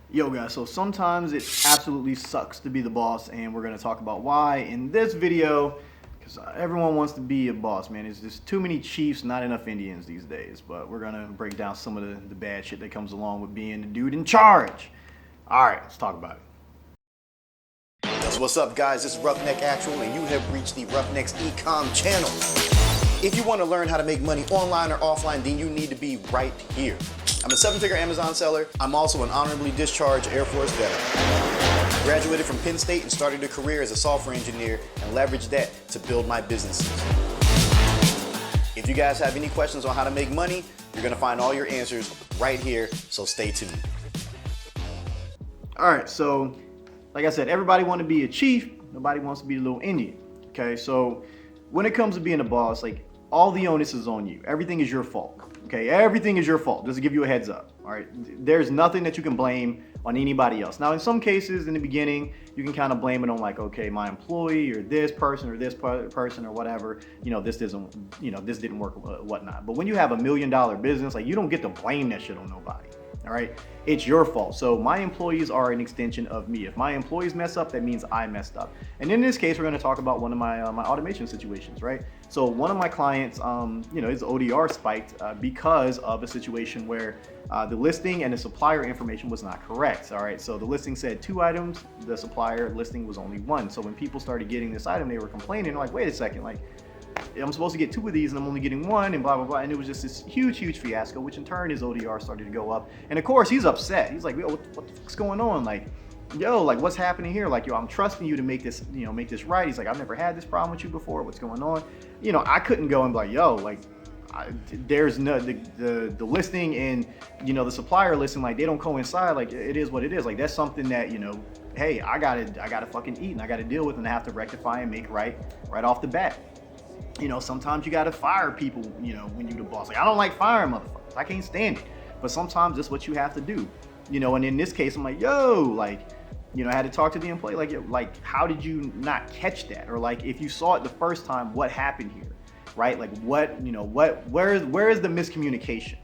Yo guys, so sometimes it absolutely sucks to be the boss, and we're going to talk about why in this video, because everyone wants to be a boss, man. There's just too many chiefs, not enough Indians these days. But we're going to break down some of the bad shit that comes along with being the dude in charge. Alright, let's talk about it. What's up, guys? This is 𝗙𝗥𝗘𝗦, and you have reached the 𝗙𝗥𝗘𝗥𝗘 e-com channel. If you want to learn how to make money online or offline, then you need to be right here. I'm a 7-figure Amazon seller. I'm also an honorably discharged Air Force veteran. Graduated from Penn State and started a career as a software engineer and leveraged that to build my businesses. If you guys have any questions on how to make money, you're going to find all your answers right here, so stay tuned. Alright, so like I said, everybody wants to be a chief. Nobody wants to be a little Indian. Okay, so when it comes to being a boss, like, all the onus is on you. Everything is your fault. Okay, everything is your fault. Just to give you a heads up. All right, there's nothing that you can blame on anybody else. Now, in some cases, in the beginning, you can kind of blame it on, like, okay, my employee or this person or whatever. You know, this didn't work, whatnot. But when you have $1 million business, like, you don't get to blame that shit on nobody. All right, it's your fault. So my employees are an extension of me. If my employees mess up, that means I messed up. And in this case, we're going to talk about one of my my automation situations, right? So one of my clients, his ODR spiked because of a situation where the listing and the supplier information was not correct. All right, so the listing said 2 items, the supplier listing was only 1. So when people started getting this item, they were complaining, like, wait a second, like, I'm supposed to get 2 of these and I'm only getting 1, and blah, blah, blah. And it was just this huge fiasco, which in turn his ODR started to go up. And of course, he's upset. He's like, yo, what the fuck's going on? Like, yo, like, what's happening here? Like, yo, I'm trusting you to make this, make this right. He's like, I've never had this problem with you before. What's going on? You know, I couldn't go and be like, yo, like, there's no, the listing and, the supplier listing, like, they don't coincide. Like, it is what it is. Like, that's something that, hey, I gotta fucking eat and I gotta deal with, and I have to rectify and make right off the bat. Sometimes you gotta fire people, when you're the boss. Like, I don't like firing motherfuckers. I can't stand it. But sometimes that's what you have to do. And in this case, I'm like, yo, like, I had to talk to the employee, like, yo, like, how did you not catch that? Or, like, if you saw it the first time, what happened here, right? Like, where is the miscommunication?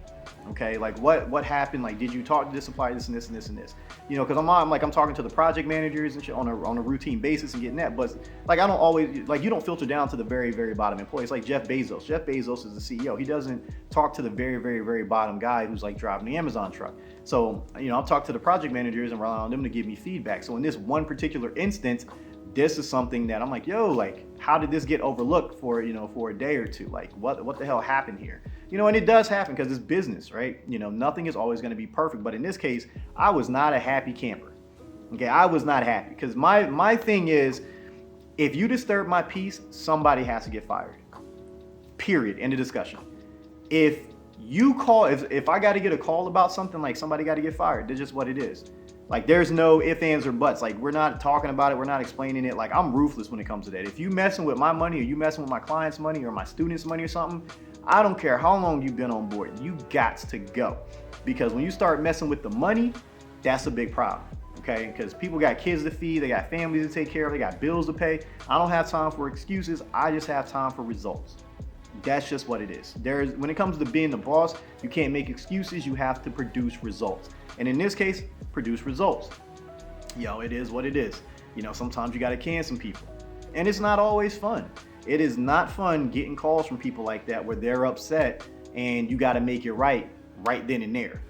Okay, like, what happened? Like, did you talk to this supplier, this and this and this and this? Because I'm talking to the project managers and shit on a routine basis and getting that. But, like, I don't always, like, you don't filter down to the very bottom employees. Like Jeff Bezos. Jeff Bezos is the CEO. He doesn't talk to the very bottom guy who's, like, driving the Amazon truck. So, I'll talk to the project managers and rely on them to give me feedback. So in this one particular instance, this is something that I'm like, yo, like, how did this get overlooked for a day or two? Like, what the hell happened here? And it does happen because it's business, right? Nothing is always going to be perfect. But in this case, I was not a happy camper. Okay, I was not happy because my thing is, if you disturb my peace, somebody has to get fired. Period. End of discussion. If you call, if I got to get a call about something, like, somebody got to get fired. That's just what it is. Like, there's no ifs, ands, or buts. Like, we're not talking about it. We're not explaining it. Like, I'm ruthless when it comes to that. If you messing with my money, or you messing with my client's money, or my students' money or something, I don't care how long you've been on board. You got to go. Because when you start messing with the money, that's a big problem. Okay? Because people got kids to feed. They got families to take care of. They got bills to pay. I don't have time for excuses. I just have time for results. That's just what it is. When it comes to being the boss, you can't make excuses. You have to produce results. And in this case, produce results. It is what it is. Sometimes you got to can some people. And it's not always fun. It is not fun getting calls from people like that where they're upset and you got to make it right then and there.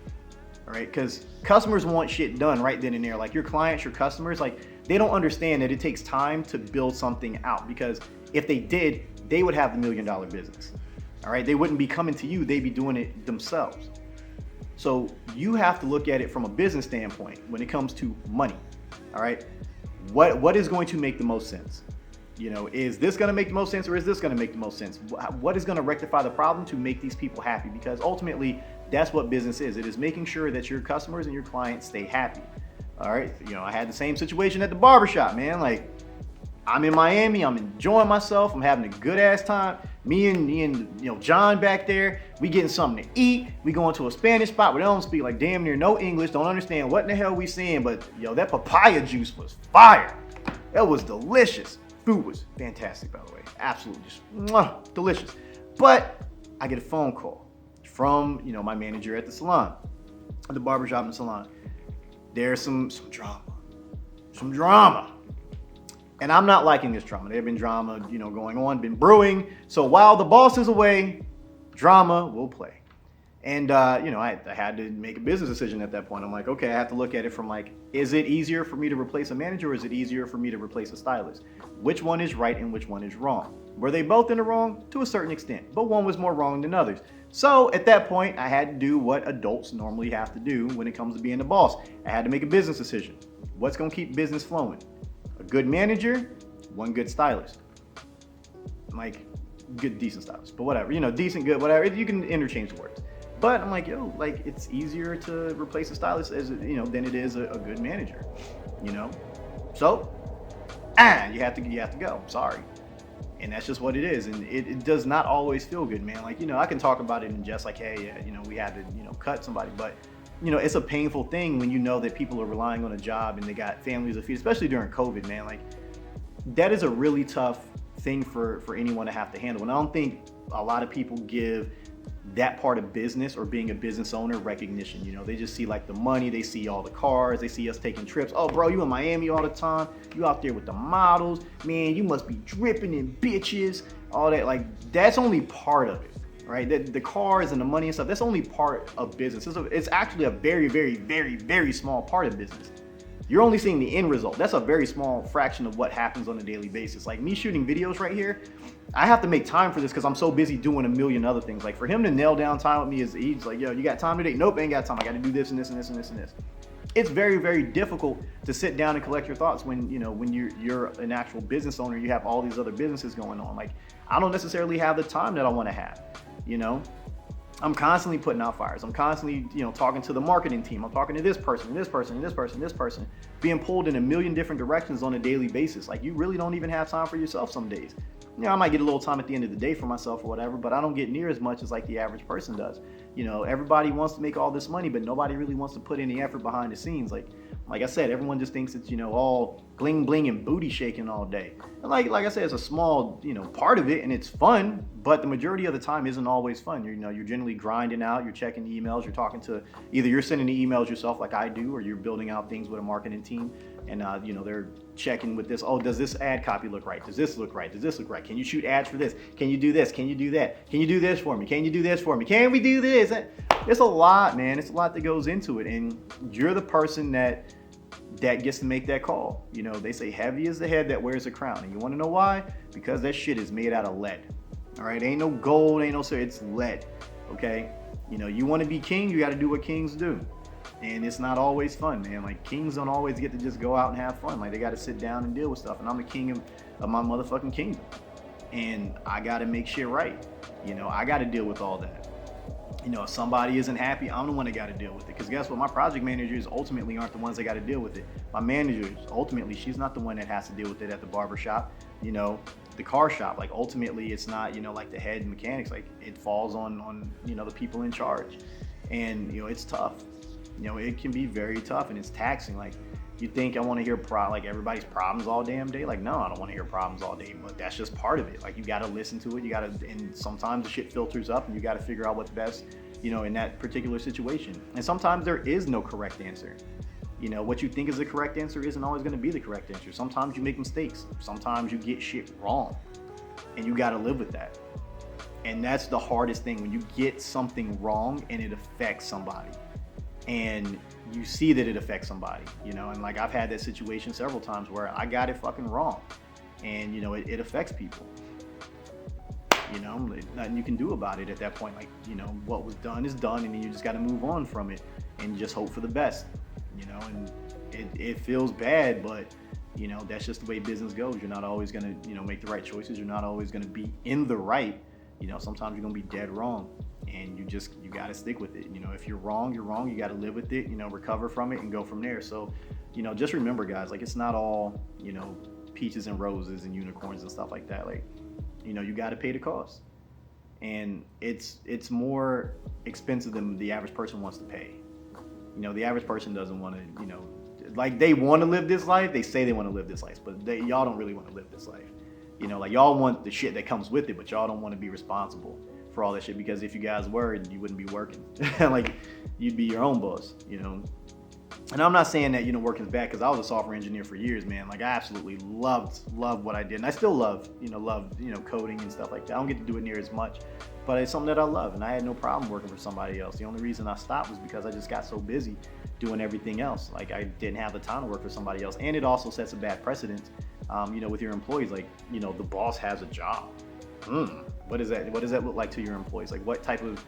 All right? Because customers want shit done right then and there. Like, your clients, your customers, like, they don't understand that it takes time to build something out, because if they did, they would have the $1 million business. All right? They wouldn't be coming to you. They'd be doing it themselves. So you have to look at it from a business standpoint when it comes to money. All right? What is going to make the most sense? Is this going to make the most sense, or is this going to make the most sense? What is going to rectify the problem to make these people happy? Because ultimately, that's what business is. It is making sure that your customers and your clients stay happy. All right? I had the same situation at the barbershop, man. Like, I'm in Miami. I'm enjoying myself. I'm having a good ass time. Me and John back there, we getting something to eat. We going to a Spanish spot where they don't speak, like, damn near no English. Don't understand what in the hell we saying, but that papaya juice was fire. That was delicious. Food was fantastic, by the way. Absolutely just delicious. But I get a phone call from my manager at the salon, at the barbershop and salon. there's some drama. And I'm not liking this drama. There's been drama, going on, been brewing. So while the boss is away, drama will play. And, I had to make a business decision at that point. I'm like, okay, I have to look at it from like, is it easier for me to replace a manager or is it easier for me to replace a stylist? Which one is right and which one is wrong? Were they both in the wrong? To a certain extent, but one was more wrong than others. So at that point, I had to do what adults normally have to do when it comes to being the boss. I had to make a business decision. What's going to keep business flowing? A good manager, one good stylist. Like, good, decent stylist, but whatever, decent, good, whatever. You can interchange the words. But I'm like, it's easier to replace a stylist than it is a good manager, So, you have to go. I'm sorry. And that's just what it is. And it does not always feel good, man. Like, I can talk about it in just like, hey, we had to, cut somebody. But, it's a painful thing when you know that people are relying on a job and they got families to feed, especially during COVID, man. Like, that is a really tough thing for anyone to have to handle. And I don't think a lot of people give that part of business or being a business owner recognition. They just see like the money, they see all the cars, they see us taking trips. Oh bro, you in Miami all the time, you out there with the models, man, you must be dripping in bitches, all that. Like, that's only part of it, right? The cars and the money and stuff, that's only part of business. It's actually a very, very, very, very small part of business. You're only seeing the end result. That's a very small fraction of what happens on a daily basis. Like me shooting videos right here, I have to make time for this because I'm so busy doing a million other things. Like for him to nail down time with me he's like, yo, you got time today? Nope, ain't got time. I got to do this and this and this and this and this. It's very, very difficult to sit down and collect your thoughts when you're an actual business owner. You have all these other businesses going on. Like, I don't necessarily have the time that I want to have. I'm constantly putting out fires. I'm constantly, talking to the marketing team. I'm talking to this person, and this person, and this person, and this person, being pulled in a million different directions on a daily basis. Like, you really don't even have time for yourself some days. I might get a little time at the end of the day for myself or whatever, but I don't get near as much as like the average person does. Everybody wants to make all this money, but nobody really wants to put any effort behind the scenes. Like I said, everyone just thinks it's, all bling bling and booty shaking all day. And like I said, it's a small, part of it and it's fun, but the majority of the time isn't always fun. You're generally grinding out, you're checking the emails, you're talking to, either you're sending the emails yourself like I do, or you're building out things with a marketing team. And, they're checking with this. Oh, does this ad copy look right? Does this look right? Does this look right? Can you shoot ads for this? Can you do this? Can you do that? Can you do this for me? Can you do this for me? Can we do this? It's a lot, man. It's a lot that goes into it. And you're the person that gets to make that call. They say heavy is the head that wears a crown. And you want to know why? Because that shit is made out of lead. All right. Ain't no gold. Ain't no silver. It's lead. Okay. You want to be king. You got to do what kings do. And it's not always fun, man. Like, kings don't always get to just go out and have fun. Like, they got to sit down and deal with stuff. And I'm the king of my motherfucking kingdom. And I got to make shit right. I got to deal with all that. If somebody isn't happy, I'm the one that got to deal with it. Because guess what? My project managers ultimately aren't the ones that got to deal with it. My managers, ultimately, she's not the one that has to deal with it at the barber shop, the car shop. Like, ultimately, it's not, like the head mechanics. Like, it falls on the people in charge. And, it's tough. It can be very tough and it's taxing. Like, you think I want to hear everybody's problems all damn day? Like, no, I don't want to hear problems all day, but that's just part of it. Like, you got to listen to it. And sometimes the shit filters up and you got to figure out what's best, in that particular situation. And sometimes there is no correct answer. What you think is the correct answer isn't always going to be the correct answer. Sometimes you make mistakes. Sometimes you get shit wrong and you got to live with that. And that's the hardest thing, when you get something wrong and it affects somebody. And you see that it affects somebody, and like I've had that situation several times where I got it fucking wrong and, it affects people, nothing you can do about it at that point. Like, what was done is done and then you just got to move on from it and just hope for the best, and it feels bad, but, that's just the way business goes. You're not always going to, make the right choices. You're not always going to be in the right, sometimes you're going to be dead wrong. And you got to stick with it. If you're wrong, you're wrong. You got to live with it, recover from it and go from there. So, just remember, guys, like, it's not all, peaches and roses and unicorns and stuff like that. Like, you got to pay the cost. And it's more expensive than the average person wants to pay. The average person doesn't want to, like, they want to live this life. They say they want to live this life, but y'all don't really want to live this life. Like, y'all want the shit that comes with it, but y'all don't want to be responsible for all that shit, because if you guys were, you wouldn't be working. Like, you'd be your own boss, And I'm not saying that, working is bad, because I was a software engineer for years, man. Like, I absolutely loved what I did. And I still love coding and stuff like that. I don't get to do it near as much, but it's something that I love. And I had no problem working for somebody else. The only reason I stopped was because I just got so busy doing everything else. Like, I didn't have the time to work for somebody else. And it also sets a bad precedent, with your employees. Like, the boss has a job. What does that look like to your employees? Like, what type of,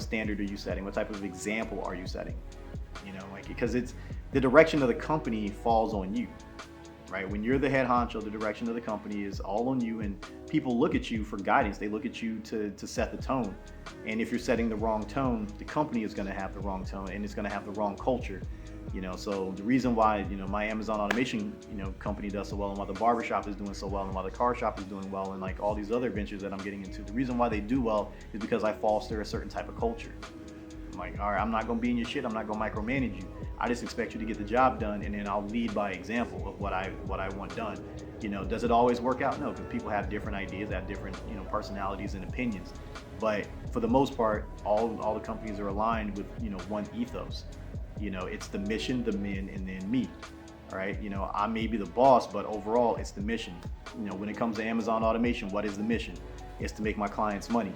standard are you setting? What type of example are you setting? Because it's the direction of the company falls on you, right? When you're the head honcho, the direction of the company is all on you, and people look at you for guidance. They look at you to set the tone. And if you're setting the wrong tone, the company is going to have the wrong tone, and it's going to have the wrong culture. So the reason why, my Amazon automation, company does so well, and why the barbershop is doing so well, and why the car shop is doing well, and like all these other ventures that I'm getting into, the reason why they do well is because I foster a certain type of culture. I'm like, all right, I'm not going to be in your shit. I'm not going to micromanage you. I just expect you to get the job done, and then I'll lead by example of what I want done. Does it always work out? No, because people have different ideas, have different, personalities and opinions. But for the most part, all the companies are aligned with, one ethos. It's the mission, the men, and then me. All right. I may be the boss, but overall it's the mission. When it comes to Amazon automation, what is the mission? It's to make my clients money.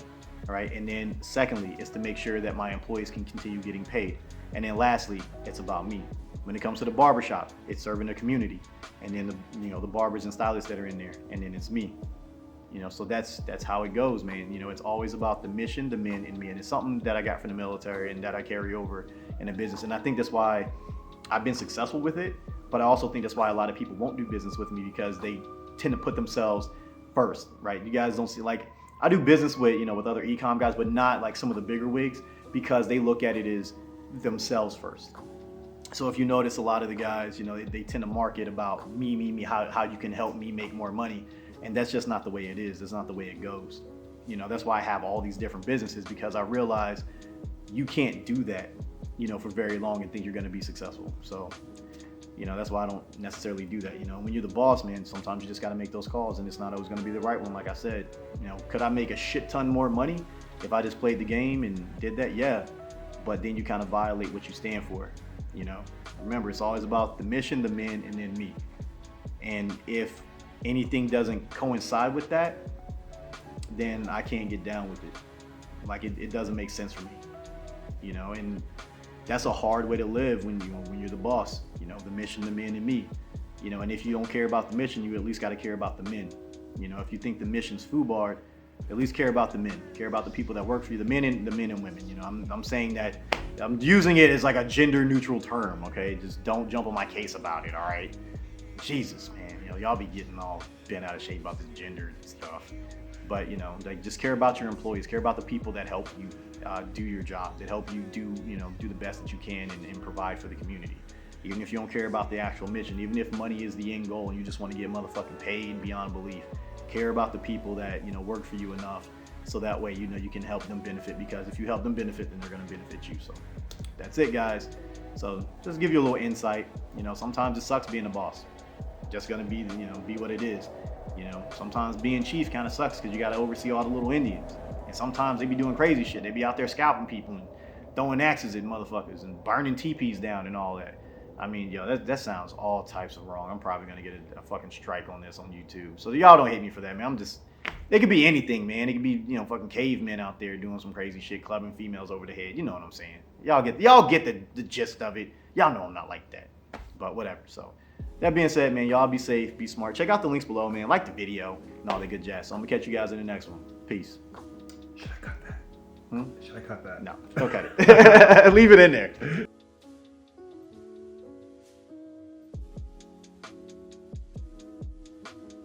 All right. And then secondly, it's to make sure that my employees can continue getting paid. And then lastly, it's about me. When it comes to the barbershop, it's serving the community. And then the barbers and stylists that are in there. And then it's me. So that's how it goes, man. It's always about the mission, the men, and me. And it's something that I got from the military and that I carry over in the business. And I think that's why I've been successful with it. But I also think that's why a lot of people won't do business with me, because they tend to put themselves first, right? You guys don't see, like, I do business with, with other e-com guys, but not like some of the bigger wigs, because they look at it as themselves first. So if you notice, a lot of the guys, they tend to market about me, how you can help me make more money. And that's just not the way it is. That's not the way it goes. That's why I have all these different businesses, because I realize you can't do that, for very long and think you're going to be successful. So, that's why I don't necessarily do that. When you're the boss, man, sometimes you just got to make those calls, and it's not always going to be the right one. Like I said, could I make a shit ton more money if I just played the game and did that? Yeah. But then you kind of violate what you stand for. Remember, it's always about the mission, the men, and then me. And if anything doesn't coincide with that, then I can't get down with it. Like, it doesn't make sense for me. And that's a hard way to live when you're the boss. The mission, the men, and me. And if you don't care about the mission, you at least got to care about the men. If you think the mission's FUBAR, at least care about the men. Care about the people that work for you, the men and women. I'm saying that, I'm using it as like a gender neutral term. Okay, just don't jump on my case about it. All right, Jesus, man. Y'all be getting all bent out of shape about this gender stuff. But like, just care about your employees. Care about the people that help you do your job, that help you do the best that you can and provide for the community. Even if you don't care about the actual mission, even if money is the end goal and you just want to get motherfucking paid beyond belief, care about the people that work for you enough, so that way you can help them benefit. Because if you help them benefit, then they're going to benefit you. So that's it, guys. So just give you a little insight. Sometimes it sucks being a boss. Just gonna be be what it is. Sometimes being chief kind of sucks, because you got to oversee all the little Indians, and sometimes they be doing crazy shit. They be out there scalping people and throwing axes at motherfuckers and burning teepees down and all that. I mean, that sounds all types of wrong. I'm probably gonna get a fucking strike on this on YouTube. So y'all don't hate me for that, man. It could be anything, man. It could be fucking cavemen out there doing some crazy shit, clubbing females over the head. You know what I'm saying? Y'all get the gist of it. Y'all know I'm not like that, but whatever. So that being said, man, y'all be safe, be smart. Check out the links below, man. Like the video and all that good jazz. So I'm gonna catch you guys in the next one. Peace. Should I cut that? Should I cut that? No, don't cut it. Leave it in there.